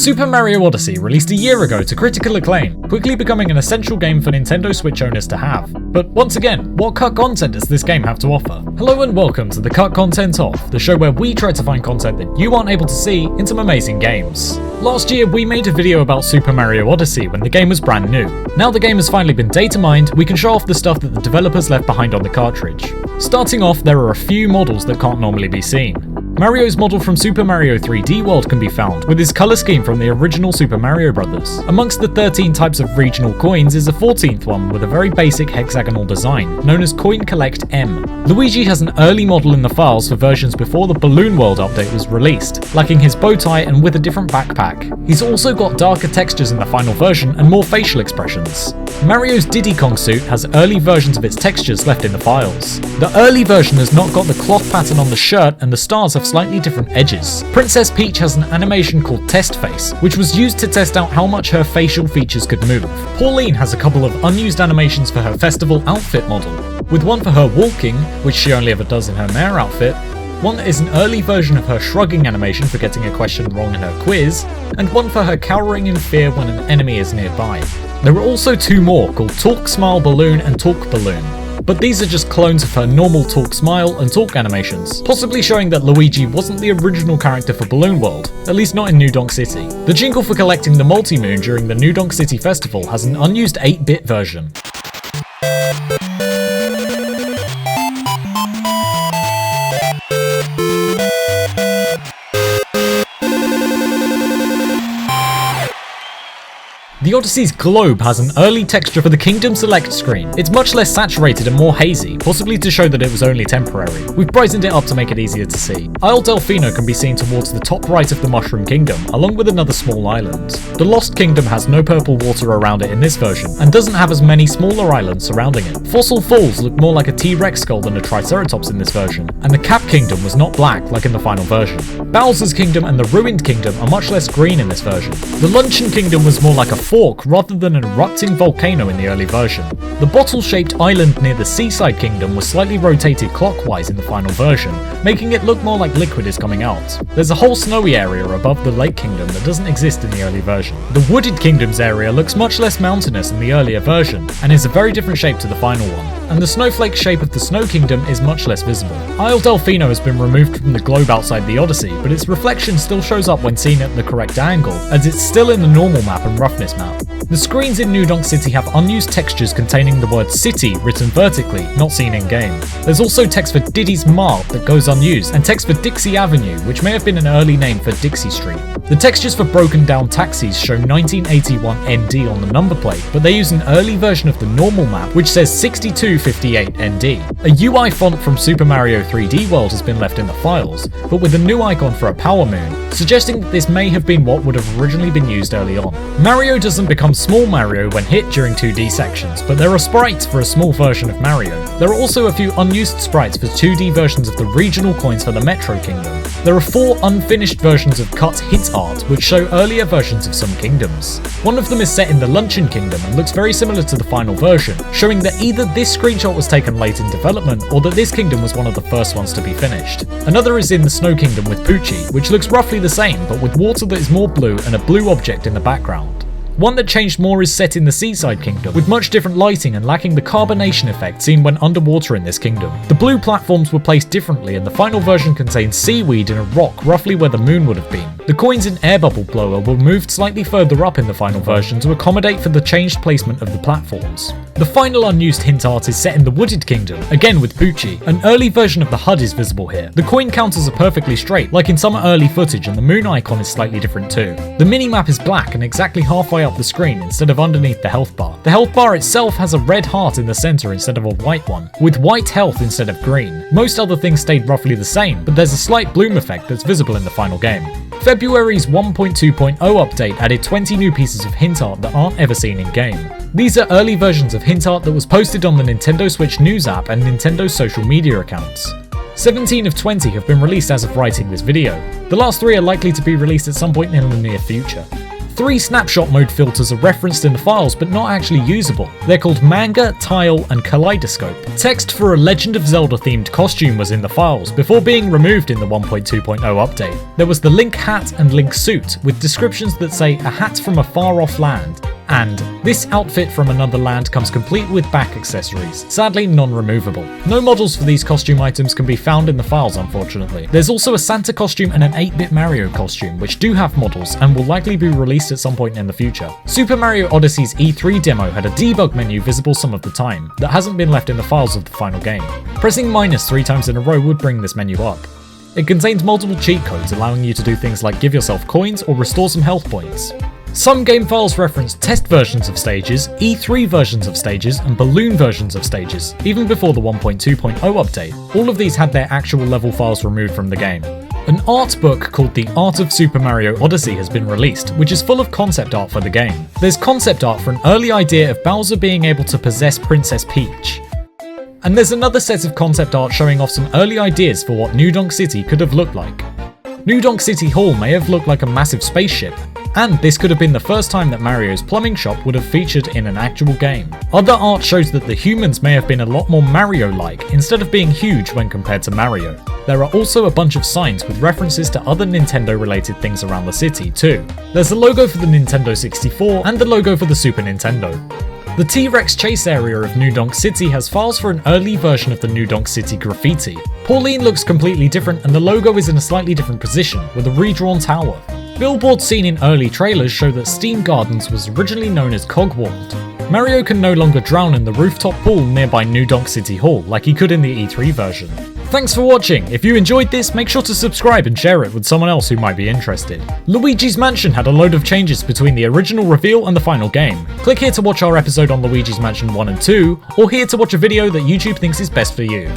Super Mario Odyssey released a year ago to critical acclaim, quickly becoming an essential game for Nintendo Switch owners to have. But once again, what cut content does this game have to offer? Hello and welcome to the Cut Content Off, the show where we try to find content that you aren't able to see in some amazing games. Last year we made a video about Super Mario Odyssey when the game was brand new. Now the game has finally been data mined, we can show off the stuff that the developers left behind on the cartridge. Starting off, there are a few models that can't normally be seen. Mario's model from Super Mario 3D World can be found, with his colour scheme from the original Super Mario Bros. Amongst the 13 types of regional coins is a 14th one with a very basic hexagonal design, known as Coin Collect M. Luigi has an early model in the files for versions before the Balloon World update was released, lacking his bow tie and with a different backpack. He's also got darker textures in the final version and more facial expressions. Mario's Diddy Kong suit has early versions of its textures left in the files. The early version has not got the cloth pattern on the shirt and the stars have slightly different edges. Princess Peach has an animation called Test Face, which was used to test out how much her facial features could move. Pauline has a couple of unused animations for her festival outfit model, with one for her walking, which she only ever does in her mayor outfit, one is an early version of her shrugging animation for getting a question wrong in her quiz, and one for her cowering in fear when an enemy is nearby. There are also two more called Talk Smile Balloon and Talk Balloon, but these are just clones of her normal Talk Smile and Talk animations, possibly showing that Luigi wasn't the original character for Balloon World, at least not in New Donk City. The jingle for collecting the multi-moon during the New Donk City Festival has an unused 8-bit version. The Odyssey's globe has an early texture for the Kingdom Select screen. It's much less saturated and more hazy, possibly to show that it was only temporary. We've brightened it up to make it easier to see. Isle Delfino can be seen towards the top right of the Mushroom Kingdom, along with another small island. The Lost Kingdom has no purple water around it in this version, and doesn't have as many smaller islands surrounding it. Fossil Falls look more like a T-Rex skull than a Triceratops in this version, and the Cap Kingdom was not black like in the final version. Bowser's Kingdom and the Ruined Kingdom are much less green in this version. The Luncheon Kingdom was more like a fork rather than an erupting volcano in the early version. The bottle-shaped island near the Seaside Kingdom was slightly rotated clockwise in the final version, making it look more like liquid is coming out. There's a whole snowy area above the Lake Kingdom that doesn't exist in the early version. The Wooded Kingdoms area looks much less mountainous in the earlier version, and is a very different shape to the final one. And the snowflake shape of the Snow Kingdom is much less visible. Isle Delfino has been removed from the globe outside the Odyssey, but its reflection still shows up when seen at the correct angle, as it's still in the normal map and roughness map. The screens in New Donk City have unused textures containing the word City written vertically, not seen in game. There's also text for Diddy's Mart that goes unused, and text for Dixie Avenue, which may have been an early name for Dixie Street. The textures for Broken Down Taxis show 1981 ND on the number plate, but they use an early version of the normal map which says 6258 ND. A UI font from Super Mario 3D World has been left in the files, but with a new icon for a power moon, suggesting that this may have been what would have originally been used early on. Mario doesn't become Small Mario when hit during 2D sections, but there are sprites for a small version of Mario. There are also a few unused sprites for 2D versions of the regional coins for the Metro Kingdom. There are 4 unfinished versions of cut hit art which show earlier versions of some kingdoms. One of them is set in the Luncheon Kingdom and looks very similar to the final version, showing that either this screenshot was taken late in development or that this kingdom was one of the first ones to be finished. Another is in the Snow Kingdom with Poochie, which looks roughly the same but with water that is more blue and a blue object in the background. One that changed more is set in the Seaside Kingdom, with much different lighting and lacking the carbonation effect seen when underwater in this kingdom. The blue platforms were placed differently and the final version contains seaweed in a rock roughly where the moon would have been. The coins in Air Bubble Blower were moved slightly further up in the final version to accommodate for the changed placement of the platforms. The final unused hint art is set in the Wooded Kingdom, again with Poochie. An early version of the HUD is visible here. The coin counters are perfectly straight, like in some early footage, and the moon icon is slightly different too. The mini-map is black and exactly halfway up the screen instead of underneath the health bar. The health bar itself has a red heart in the center instead of a white one, with white health instead of green. Most other things stayed roughly the same, but there's a slight bloom effect that's visible in the final game. February's 1.2.0 update added 20 new pieces of hint art that aren't ever seen in game. These are early versions of hint art that was posted on the Nintendo Switch News app and Nintendo's social media accounts. 17 of 20 have been released as of writing this video. The last 3 are likely to be released at some point in the near future. 3 snapshot mode filters are referenced in the files but not actually usable. They're called Manga, Tile, and Kaleidoscope. Text for a Legend of Zelda themed costume was in the files before being removed in the 1.2.0 update. There was the Link hat and Link suit with descriptions that say a hat from a far off land, and this outfit from another land comes complete with back accessories, sadly non-removable. No models for these costume items can be found in the files, unfortunately. There's also a Santa costume and an 8-bit Mario costume, which do have models and will likely be released at some point in the future. Super Mario Odyssey's E3 demo had a debug menu visible some of the time that hasn't been left in the files of the final game. Pressing minus 3 times in a row would bring this menu up. It contains multiple cheat codes allowing you to do things like give yourself coins or restore some health points. Some game files reference test versions of stages, E3 versions of stages, and balloon versions of stages, even before the 1.2.0 update. All of these had their actual level files removed from the game. An art book called The Art of Super Mario Odyssey has been released, which is full of concept art for the game. There's concept art for an early idea of Bowser being able to possess Princess Peach. And there's another set of concept art showing off some early ideas for what New Donk City could have looked like. New Donk City Hall may have looked like a massive spaceship, and this could have been the first time that Mario's plumbing shop would have featured in an actual game. Other art shows that the humans may have been a lot more Mario-like, instead of being huge when compared to Mario. There are also a bunch of signs with references to other Nintendo-related things around the city too. There's a logo for the Nintendo 64 and the logo for the Super Nintendo. The T-Rex chase area of New Donk City has files for an early version of the New Donk City graffiti. Pauline looks completely different and the logo is in a slightly different position, with a redrawn tower. Billboards seen in early trailers show that Steam Gardens was originally known as Cogworld. Mario can no longer drown in the rooftop pool nearby New Donk City Hall like he could in the E3 version. Thanks for watching. If you enjoyed this, make sure to subscribe and share it with someone else who might be interested. Luigi's Mansion had a load of changes between the original reveal and the final game. Click here to watch our episode on Luigi's Mansion 1 and 2, or here to watch a video that YouTube thinks is best for you.